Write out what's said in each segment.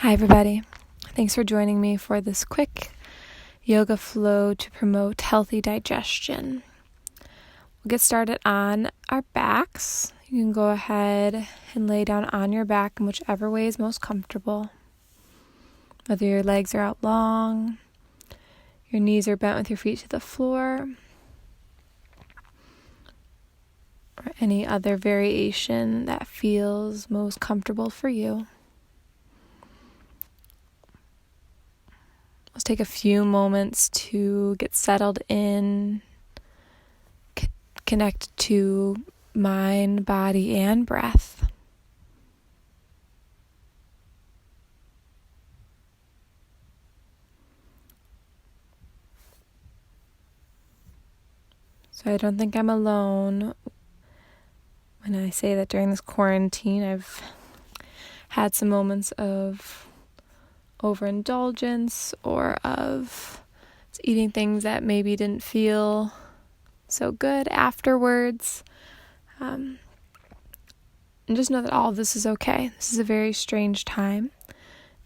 Hi everybody. Thanks for joining me for this quick yoga flow to promote healthy digestion. We'll get started on our backs. You can go ahead and lay down on your back in whichever way is most comfortable. Whether your legs are out long, your knees are bent with your feet to the floor, or any other variation that feels most comfortable for you. Let's take a few moments to get settled in, connect to mind, body, and breath. So I don't think I'm alone when I say that during this quarantine I've had some moments of overindulgence or of eating things that maybe didn't feel so good afterwards. And just know that all of this is okay. This is a very strange time.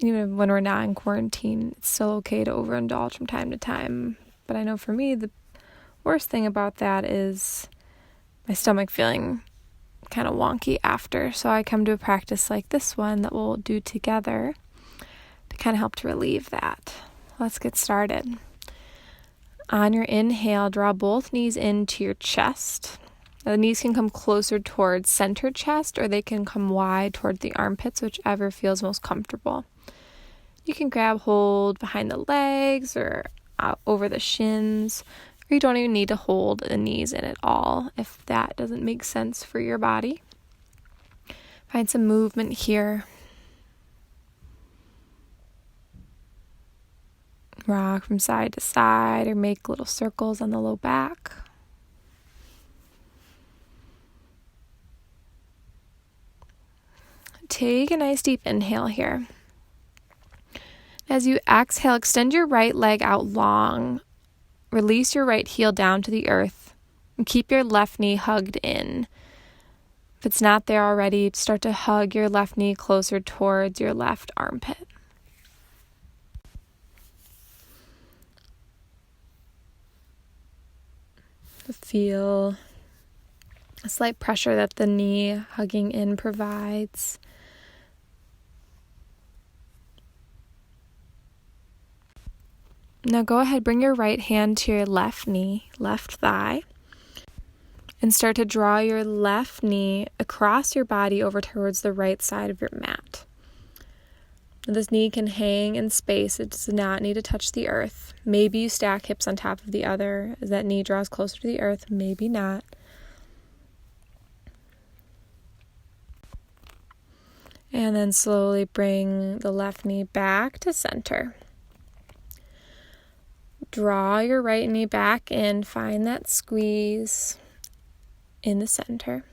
Even when we're not in quarantine, it's still okay to overindulge from time to time. But I know for me, the worst thing about that is my stomach feeling kind of wonky after. So I come to a practice like this one that we'll do together to kind of help to relieve that. Let's get started. On your inhale, draw both knees into your chest. Now, the knees can come closer towards center chest, or they can come wide towards the armpits, whichever feels most comfortable. You can grab hold behind the legs or out over the shins, or you don't even need to hold the knees in at all if that doesn't make sense for your body. Find some movement here. Rock from side to side or make little circles on the low back. Take a nice deep inhale here. As you exhale, extend your right leg out long. Release your right heel down to the earth and keep your left knee hugged in. If it's not there already, start to hug your left knee closer towards your left armpit. Feel a slight pressure that the knee hugging in provides. Now go ahead, bring your right hand to your left knee, left thigh, and start to draw your left knee across your body over towards the right side of your mat. This knee can hang in space. It does not need to touch the earth. Maybe you stack hips on top of the other as that knee draws closer to the earth. Maybe not. And then slowly bring the left knee back to center. Draw your right knee back in. Find that squeeze in the center.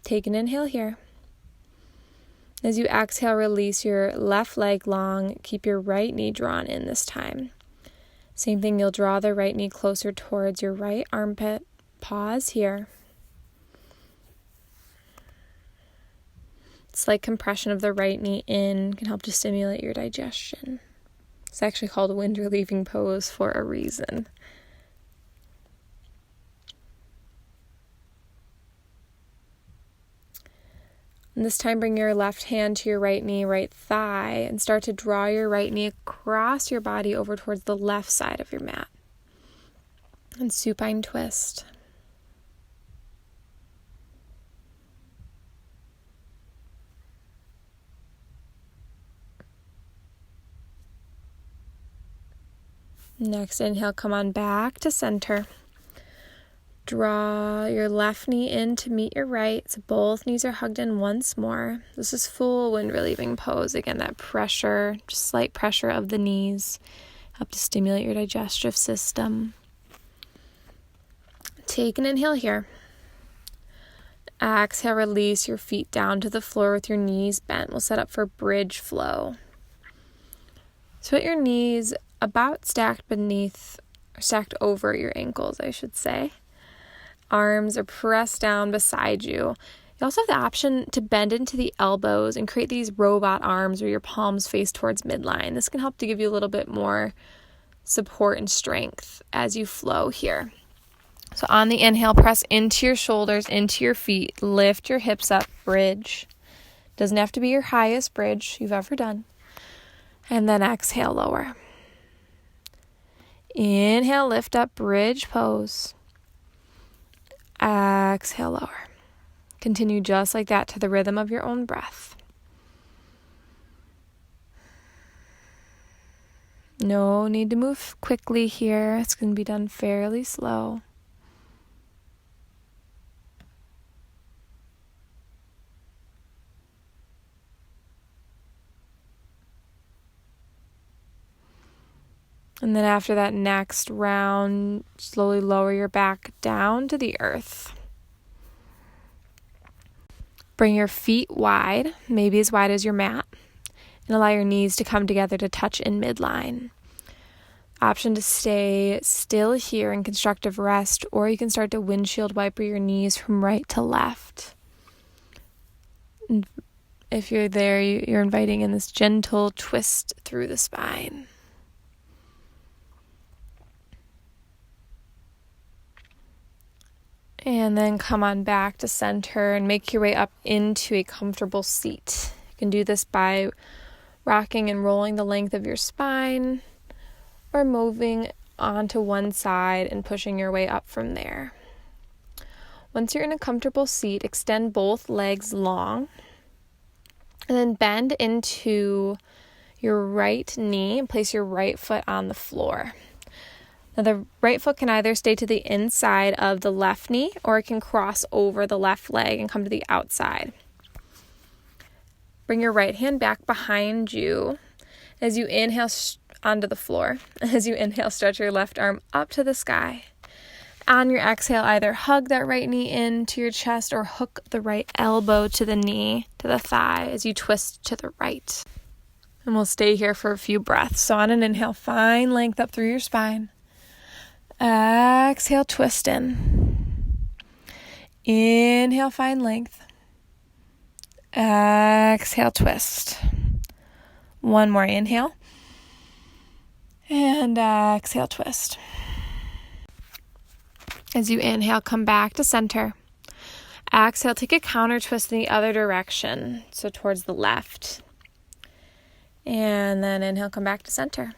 Take an inhale here. As you exhale, release your left leg long. Keep your right knee drawn in this time. Same thing, you'll draw the right knee closer towards your right armpit. Pause here. Slight compression of the right knee in can help to stimulate your digestion. It's actually called a wind relieving pose for a reason. And this time, bring your left hand to your right knee, right thigh, and start to draw your right knee across your body over towards the left side of your mat. And supine twist. Next inhale, come on back to center. Draw your left knee in to meet your right, so both knees are hugged in once more. This is full wind relieving pose. Again, that pressure, just slight pressure of the knees, help to stimulate your digestive system. Take an inhale here. Exhale, release your feet down to the floor with your knees bent. We'll set up for bridge flow. So put your knees about stacked over your ankles, I should say. Arms are pressed down beside you. You also have the option to bend into the elbows and create these robot arms where your palms face towards midline. This can help to give you a little bit more support and strength as you flow here. So on the inhale, press into your shoulders, into your feet, lift your hips up, bridge. Doesn't have to be your highest bridge you've ever done. And then exhale, lower. Inhale, lift up, bridge pose. Exhale, lower. Continue just like that to the rhythm of your own breath. No need to move quickly here. It's going to be done fairly slow. And then after that next round, slowly lower your back down to the earth. Bring your feet wide, maybe as wide as your mat, and allow your knees to come together to touch in midline. Option to stay still here in constructive rest, or you can start to windshield wiper your knees from right to left. And if you're there, you're inviting in this gentle twist through the spine. And then come on back to center and make your way up into a comfortable seat. You can do this by rocking and rolling the length of your spine or moving onto one side and pushing your way up from there. Once you're in a comfortable seat, extend both legs long and then bend into your right knee and place your right foot on the floor. Now, the right foot can either stay to the inside of the left knee or it can cross over the left leg and come to the outside. Bring your right hand back behind you as you inhale onto the floor. As you inhale, stretch your left arm up to the sky. On your exhale, either hug that right knee into your chest or hook the right elbow to the knee, to the thigh as you twist to the right. And we'll stay here for a few breaths. So on an inhale, find length up through your spine. Exhale, twist in. Inhale, find length. Exhale, twist. One more inhale. And exhale, twist. As you inhale, come back to center. Exhale, take a counter twist in the other direction, so towards the left. And then inhale, come back to center.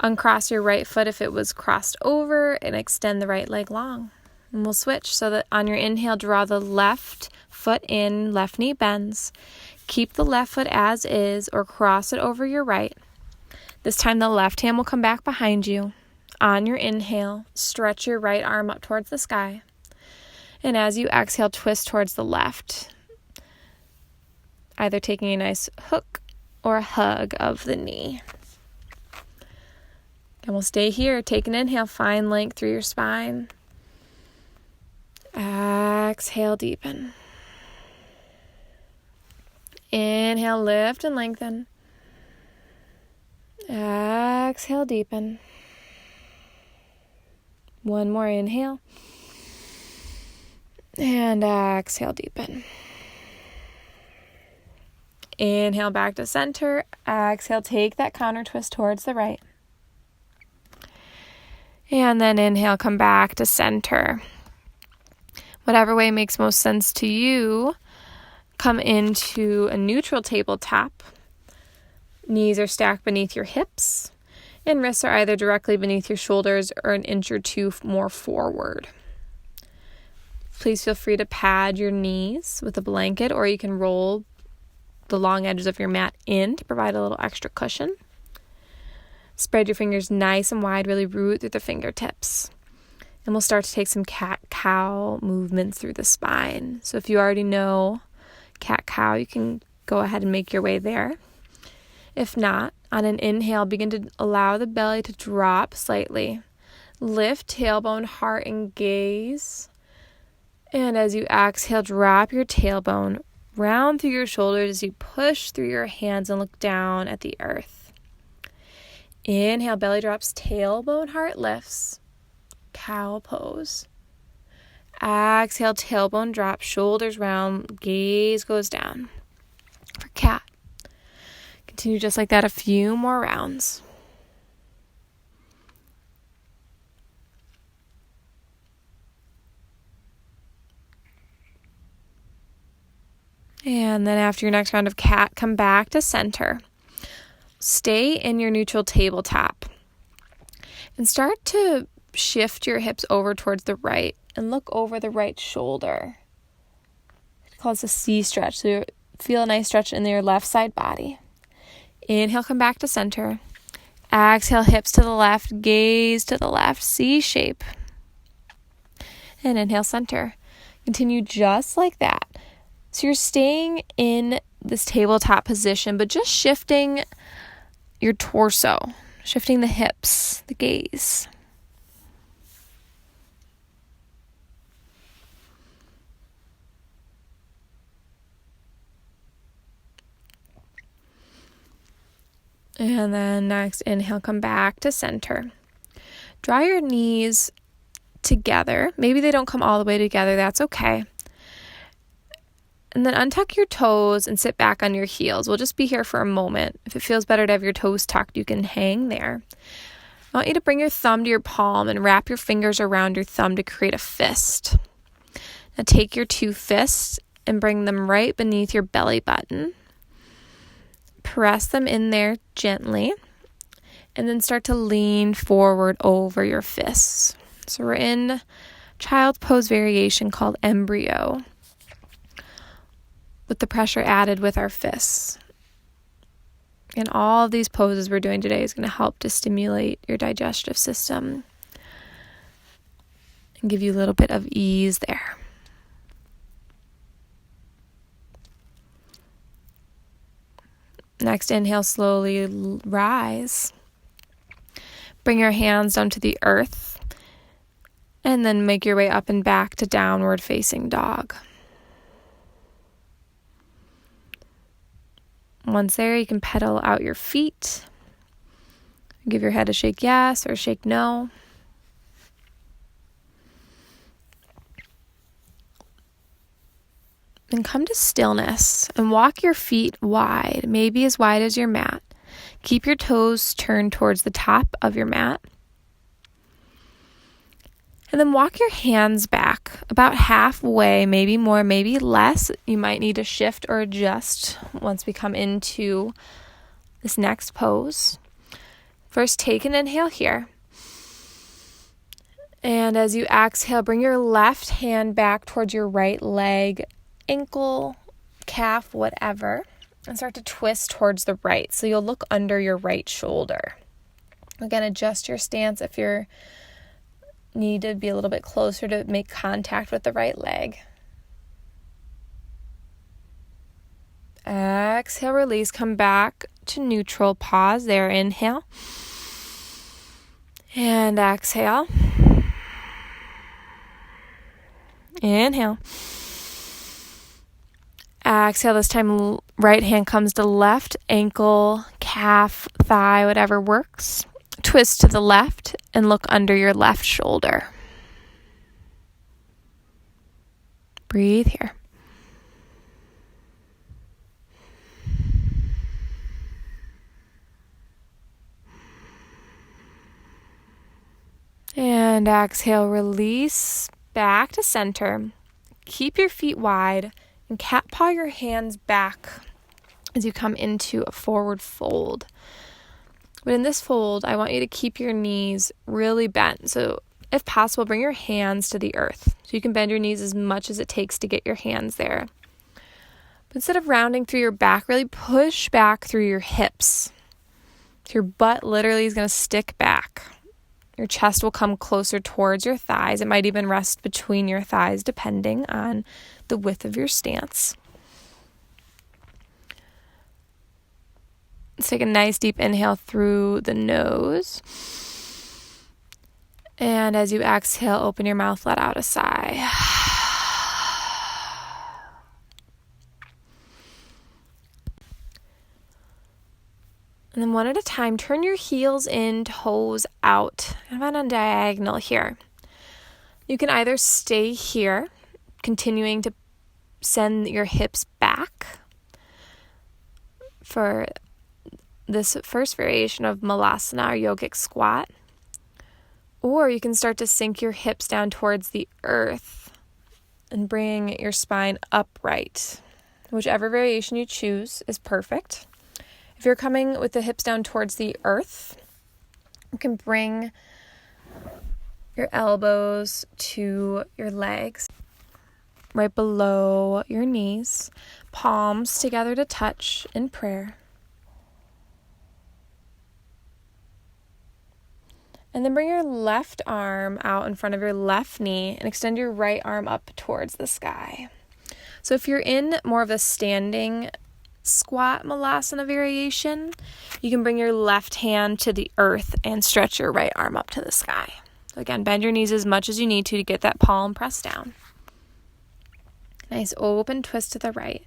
Uncross your right foot if it was crossed over and extend the right leg long. And we'll switch so that on your inhale, draw the left foot in, left knee bends. Keep the left foot as is or cross it over your right. This time the left hand will come back behind you. On your inhale, stretch your right arm up towards the sky. And as you exhale, twist towards the left, either taking a nice hook or a hug of the knee. And we'll stay here. Take an inhale, find length through your spine. Exhale, deepen. Inhale, lift and lengthen. Exhale, deepen. One more inhale. And exhale, deepen. Inhale back to center. Exhale, take that counter twist towards the right. And then inhale, come back to center. Whatever way makes most sense to you, come into a neutral tabletop. Knees are stacked beneath your hips, and wrists are either directly beneath your shoulders or an inch or two more forward. Please feel free to pad your knees with a blanket, or you can roll the long edges of your mat in to provide a little extra cushion. Spread your fingers nice and wide, really root through the fingertips. And we'll start to take some cat-cow movements through the spine. So if you already know cat-cow, you can go ahead and make your way there. If not, on an inhale, begin to allow the belly to drop slightly. Lift tailbone, heart, and gaze. And as you exhale, drop your tailbone, round through your shoulders as you push through your hands and look down at the earth. Inhale, belly drops, tailbone, heart lifts. Cow pose. Exhale, tailbone drop, shoulders round, gaze goes down. For cat. Continue just like that a few more rounds. And then after your next round of cat, come back to center. Stay in your neutral tabletop. And start to shift your hips over towards the right and look over the right shoulder. It's called a C stretch. So you feel a nice stretch in your left side body. Inhale, come back to center. Exhale, hips to the left, gaze to the left, C shape. And inhale, center. Continue just like that. So you're staying in this tabletop position, but just shifting your torso, shifting the hips, the gaze. And then next, inhale, come back to center. Draw your knees together. Maybe they don't come all the way together. That's okay. And then untuck your toes and sit back on your heels. We'll just be here for a moment. If it feels better to have your toes tucked, you can hang there. I want you to bring your thumb to your palm and wrap your fingers around your thumb to create a fist. Now take your two fists and bring them right beneath your belly button. Press them in there gently. And then start to lean forward over your fists. So we're in child's pose variation called embryo, with the pressure added with our fists. And all of these poses we're doing today is going to help to stimulate your digestive system and give you a little bit of ease there. Next, inhale, slowly rise. Bring your hands down to the earth and then make your way up and back to downward facing dog. Once there, you can pedal out your feet. Give your head a shake yes or shake no. And come to stillness and walk your feet wide, maybe as wide as your mat. Keep your toes turned towards the top of your mat. And then walk your hands back about halfway, maybe more, maybe less. You might need to shift or adjust once we come into this next pose. First, take an inhale here. And as you exhale, bring your left hand back towards your right leg, ankle, calf, whatever, and start to twist towards the right. So you'll look under your right shoulder. Again, adjust your stance if you're need to be a little bit closer to make contact with the right leg. Exhale, release, come back to neutral, pause there, inhale. And exhale. Inhale. Exhale, this time right hand comes to left, ankle, calf, thigh, whatever works. Twist to the left and look under your left shoulder. Breathe here. And exhale, release back to center. Keep your feet wide and cat paw your hands back as you come into a forward fold. But in this fold, I want you to keep your knees really bent. So if possible, bring your hands to the earth. So you can bend your knees as much as it takes to get your hands there. But instead of rounding through your back, really push back through your hips. So your butt literally is going to stick back. Your chest will come closer towards your thighs. It might even rest between your thighs, depending on the width of your stance. Let's take a nice deep inhale through the nose. And as you exhale, open your mouth, let out a sigh. And then one at a time, turn your heels in, toes out. Kind of on a diagonal here. You can either stay here, continuing to send your hips back for this first variation of Malasana or yogic squat, or you can start to sink your hips down towards the earth and bring your spine upright. Whichever variation you choose is perfect. If you're coming with the hips down towards the earth, you can bring your elbows to your legs, right below your knees, palms together to touch in prayer. And then bring your left arm out in front of your left knee and extend your right arm up towards the sky. So if you're in more of a standing squat Malasana variation, you can bring your left hand to the earth and stretch your right arm up to the sky. So again, bend your knees as much as you need to get that palm pressed down. Nice open twist to the right.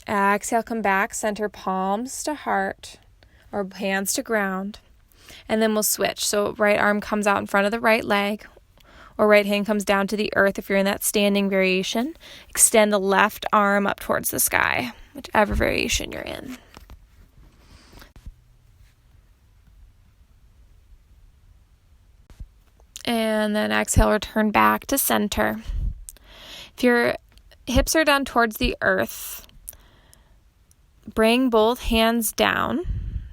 Exhale, come back, center palms to heart or hands to ground. And then we'll switch. So right arm comes out in front of the right leg, or right hand comes down to the earth if you're in that standing variation. Extend the left arm up towards the sky, whichever variation you're in. And then exhale, return back to center. If your hips are down towards the earth, bring both hands down.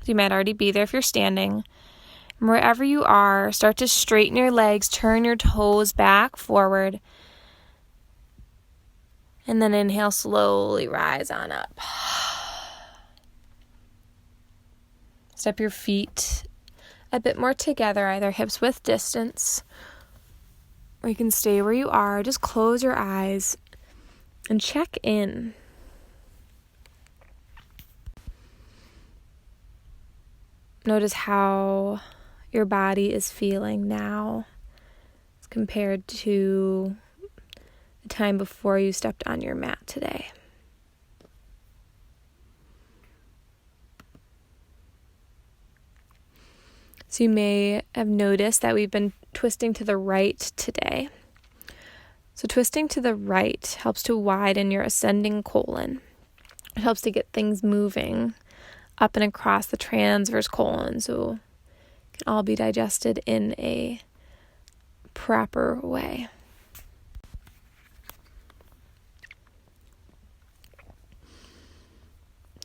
You might already be there if you're standing. And wherever you are, start to straighten your legs, turn your toes back forward. And then inhale, slowly rise on up. Step your feet a bit more together, either hips width distance, or you can stay where you are. Just close your eyes and check in. Notice how your body is feeling now as compared to the time before you stepped on your mat today. So you may have noticed that we've been twisting to the right today. So twisting to the right helps to widen your ascending colon. It helps to get things moving up and across the transverse colon so it can all be digested in a proper way.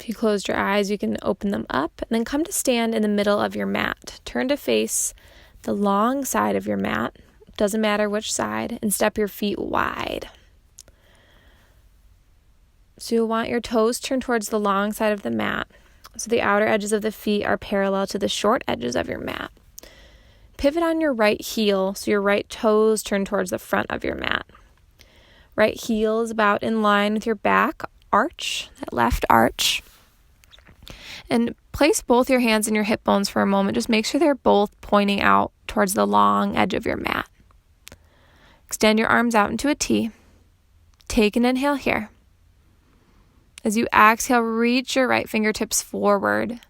If you closed your eyes, you can open them up and then come to stand in the middle of your mat. Turn to face the long side of your mat, doesn't matter which side, and step your feet wide. So you'll want your toes turned towards the long side of the mat, so the outer edges of the feet are parallel to the short edges of your mat. Pivot on your right heel so your right toes turn towards the front of your mat. Right heel is about in line with your back arch, that left arch. And place both your hands in your hip bones for a moment. Just make sure they're both pointing out towards the long edge of your mat. Extend your arms out into a T. Take an inhale here. As you exhale, reach your right fingertips forward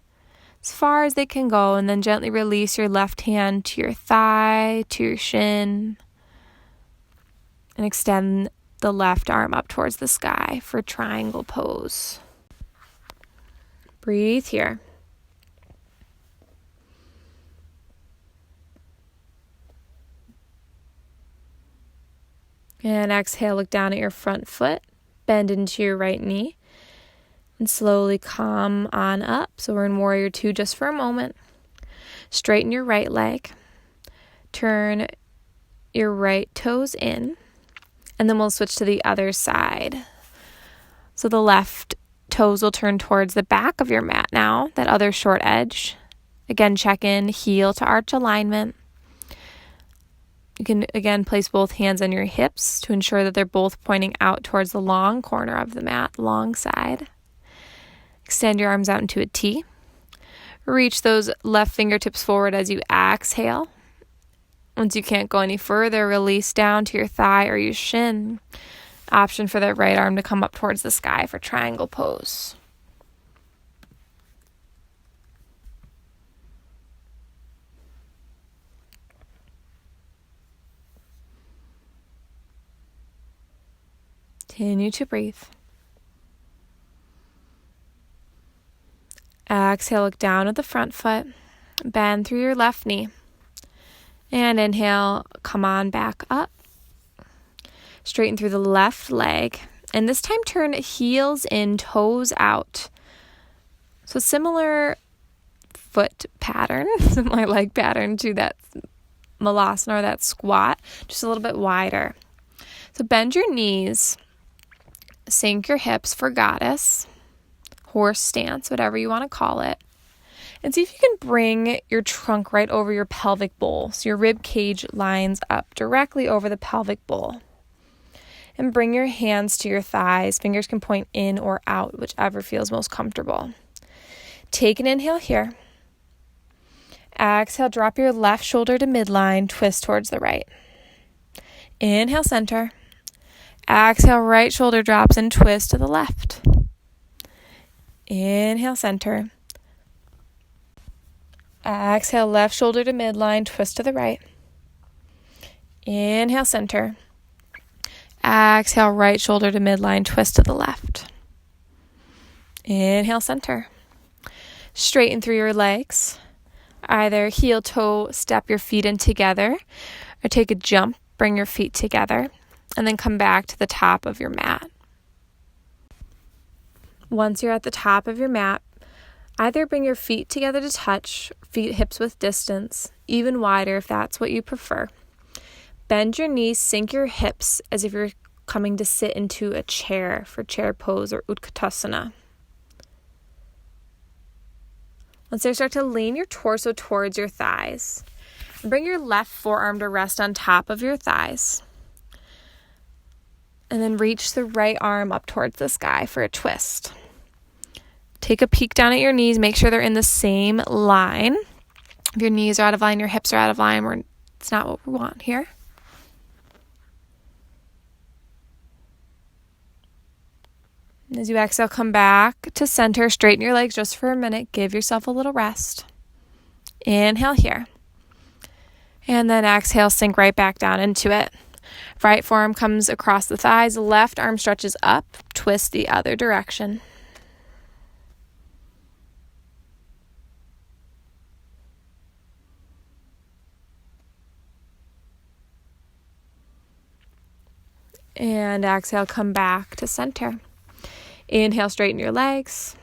as far as they can go, and then gently release your left hand to your thigh, to your shin, and extend the left arm up towards the sky for triangle pose. Breathe here. And exhale, look down at your front foot, bend into your right knee, and slowly come on up. So we're in Warrior Two just for a moment. Straighten your right leg. Turn your right toes in. And then we'll switch to the other side. So the left toes will turn towards the back of your mat now, that other short edge. Again, check in, heel to arch alignment. You can, again, place both hands on your hips to ensure that they're both pointing out towards the long corner of the mat, long side. Extend your arms out into a T. Reach those left fingertips forward as you exhale. Once you can't go any further, release down to your thigh or your shin. Option for that right arm to come up towards the sky for triangle pose. Continue to breathe. Exhale, look down at the front foot. Bend through your left knee. And inhale, come on back up. Straighten through the left leg. And this time turn heels in, toes out. So similar foot pattern, similar leg pattern to that malasana or that squat, just a little bit wider. So bend your knees, sink your hips for goddess, horse stance, whatever you want to call it. And see if you can bring your trunk right over your pelvic bowl. So your rib cage lines up directly over the pelvic bowl. And bring your hands to your thighs. Fingers can point in or out, whichever feels most comfortable. Take an inhale here. Exhale, drop your left shoulder to midline, twist towards the right. Inhale, center. Exhale, right shoulder drops and twist to the left. Inhale, center. Exhale, left shoulder to midline, twist to the right. Inhale, center. Exhale, right shoulder to midline, twist to the left. Inhale, center. Straighten through your legs. Either heel toe, step your feet in together, or take a jump, bring your feet together, and then come back to the top of your mat. Once you're at the top of your mat, either bring your feet together to touch, feet hips width distance, even wider if that's what you prefer. Bend your knees, sink your hips as if you're coming to sit into a chair for chair pose or Utkatasana. Once you start to lean your torso towards your thighs, bring your left forearm to rest on top of your thighs. And then reach the right arm up towards the sky for a twist. Take a peek down at your knees. Make sure they're in the same line. If your knees are out of line, your hips are out of line, it's not what we want here. As you exhale, come back to center. Straighten your legs just for a minute. Give yourself a little rest. Inhale here. And then exhale, sink right back down into it. Right forearm comes across the thighs. Left arm stretches up. Twist the other direction. And exhale, come back to center. Inhale, straighten your legs.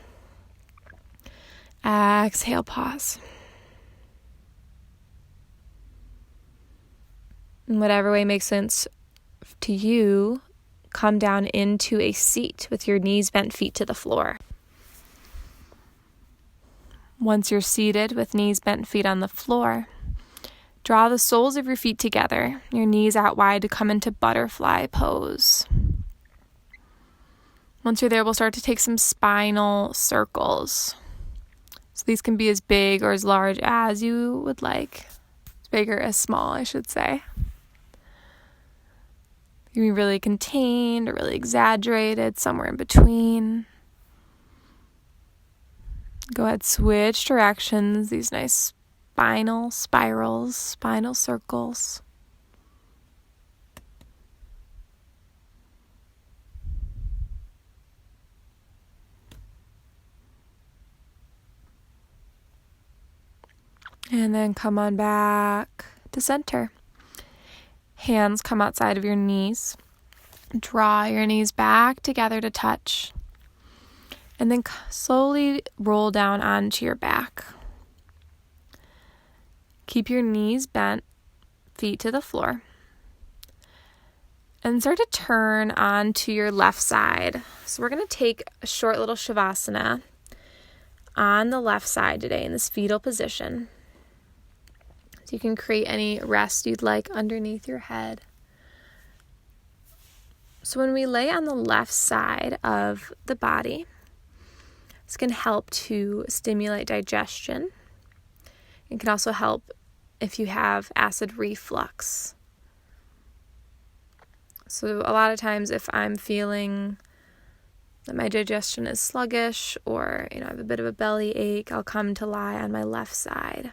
Exhale, pause. In whatever way makes sense to you, come down into a seat with your knees bent, feet to the floor. Once you're seated with knees bent, feet on the floor, draw the soles of your feet together, your knees out wide to come into butterfly pose. Once you're there, we'll start to take some spinal circles. So these can be as big or as large as you would like. As big or as small, I should say. You can be really contained or really exaggerated, somewhere in between. Go ahead, switch directions, these nice spinal spirals, spinal circles. And then come on back to center. Hands come outside of your knees. Draw your knees back together to touch. And then slowly roll down onto your back. Keep your knees bent, feet to the floor. And start to turn onto your left side. So we're going to take a short little shavasana on the left side today in this fetal position. So you can create any rest you'd like underneath your head. So when we lay on the left side of the body, this can help to stimulate digestion. It can also help if you have acid reflux. So a lot of times if I'm feeling that my digestion is sluggish or I have a bit of a belly ache, I'll come to lie on my left side.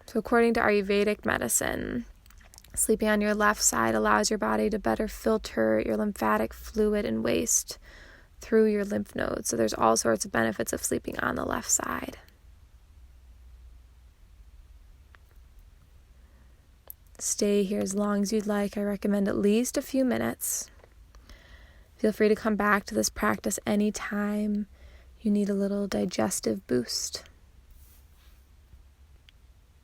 So according to Ayurvedic medicine, Sleeping on your left side allows your body to better filter your lymphatic fluid and waste through your lymph nodes. So there's all sorts of benefits of sleeping on the left side. Stay here as long as you'd like. I recommend at least a few minutes. Feel free to come back to this practice anytime you need a little digestive boost.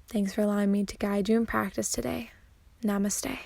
Thanks for allowing me to guide you in practice today. Namaste.